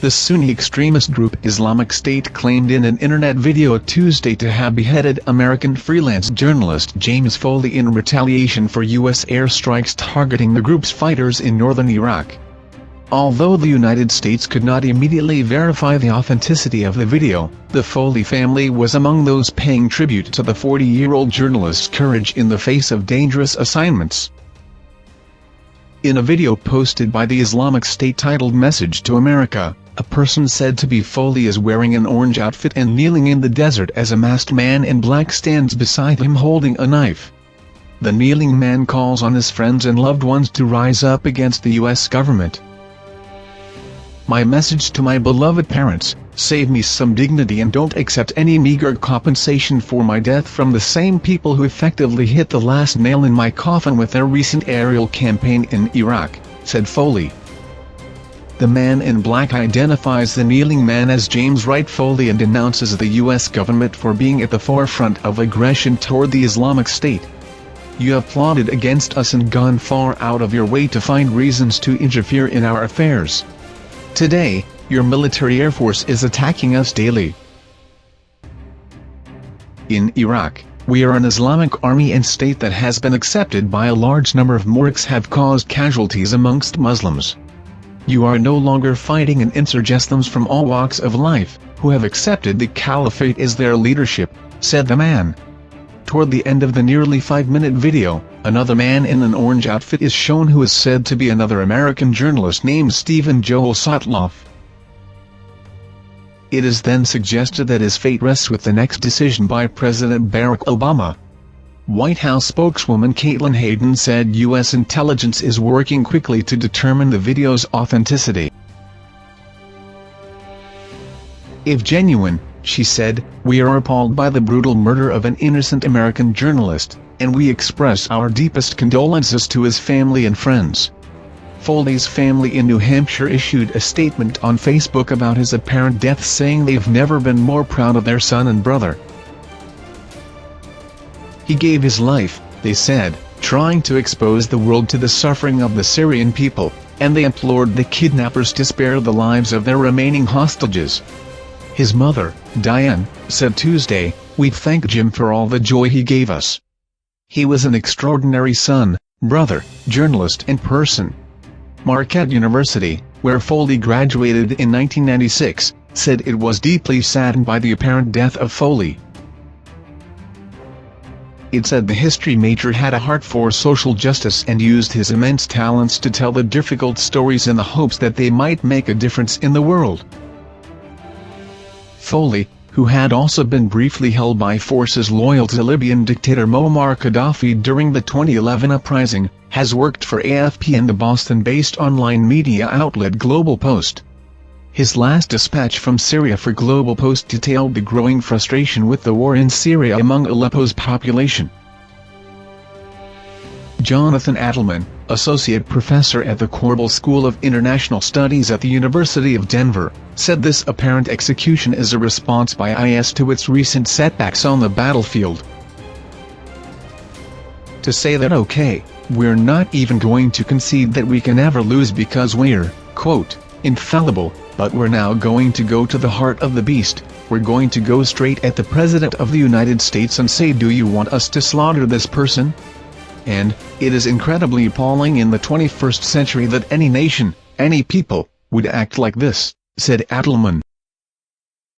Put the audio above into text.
The Sunni extremist group Islamic State claimed in an internet video Tuesday to have beheaded American freelance journalist James Foley in retaliation for U.S. airstrikes targeting the group's fighters in northern Iraq. Although the United States could not immediately verify the authenticity of the video, the Foley family was among those paying tribute to the 40-year-old journalist's courage in the face of dangerous assignments. In a video posted by the Islamic State titled "Message to America," a person said to be Foley is wearing an orange outfit and kneeling in the desert as a masked man in black stands beside him holding a knife. The kneeling man calls on his friends and loved ones to rise up against the U.S. government. "My message to my beloved parents: save me some dignity and don't accept any meager compensation for my death from the same people who effectively hit the last nail in my coffin with their recent aerial campaign in Iraq," said Foley. The man in black identifies the kneeling man as James Wright Foley and denounces the U.S. government for being at the forefront of aggression toward the Islamic State. "You have plotted against us and gone far out of your way to find reasons to interfere in our affairs. Today, your military air force is attacking us daily. In Iraq, we are an Islamic army and state that has been accepted by a large number of Muriks have caused casualties amongst Muslims. You are no longer fighting an insurgents from all walks of life, who have accepted the caliphate as their leadership," said the man. Toward the end of the nearly 5-minute video, another man in an orange outfit is shown who is said to be another American journalist named Stephen Joel Sotloff. It is then suggested that his fate rests with the next decision by President Barack Obama. White House spokeswoman Caitlin Hayden said U.S. intelligence is working quickly to determine the video's authenticity. "If genuine," she said, "we are appalled by the brutal murder of an innocent American journalist, and we express our deepest condolences to his family and friends." Foley's family in New Hampshire issued a statement on Facebook about his apparent death, saying they've never been more proud of their son and brother. "He gave his life," they said, "trying to expose the world to the suffering of the Syrian people, and they implored the kidnappers to spare the lives of their remaining hostages." His mother, Diane, said Tuesday, "We thank Jim for all the joy he gave us. He was an extraordinary son, brother, journalist and person." Marquette University, where Foley graduated in 1996, said it was deeply saddened by the apparent death of Foley. It said the history major had a heart for social justice and used his immense talents to tell the difficult stories in the hopes that they might make a difference in the world. Foley, who had also been briefly held by forces loyal to Libyan dictator Muammar Gaddafi during the 2011 uprising, has worked for AFP and the Boston-based online media outlet Global Post. His last dispatch from Syria for Global Post detailed the growing frustration with the war in Syria among Aleppo's population. Jonathan Adelman, associate professor at the Korbel School of International Studies at the University of Denver, said this apparent execution is a response by IS to its recent setbacks on the battlefield. "To say that okay, we're not even going to concede that we can ever lose because we're, quote, infallible, but we're now going to go to the heart of the beast. We're going to go straight at the President of the United States and say, do you want us to slaughter this person? And, it is incredibly appalling in the 21st century that any nation, any people, would act like this," said Adelman.